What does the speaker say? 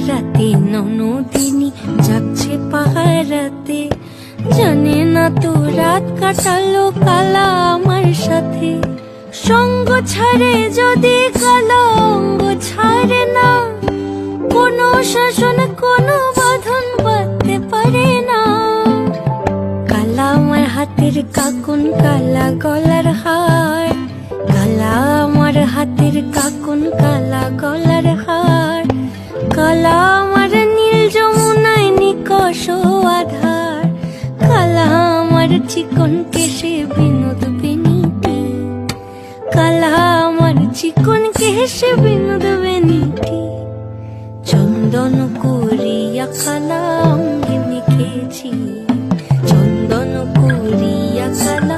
রাতে ননদিনী যাচ্ছে পাহারাতে, জানে না তো রাত কাটালো কালা আমার সাথে। সঙ্গ ছাড়ে যদি কালা অঙ্গ ছাড়ে না, কোনো শাসন কোনো বাঁধন বাঁধতে পারে না। কালা আমার হাতের কাকুন কালা গলার হার, কালা আমার হাতের কাকুন কালা গলার হার। কালা আমার নীল যমুনায় নিকষ আধার, কালা আমার চিকন কেশে বিনোদ বেনিটি, কালা আমার চিকন কেশে বিনোদ বেনিটি। চন্দন করিয়া কালা অঙ্গে মেখেছি, চন্দন করিয়া কালা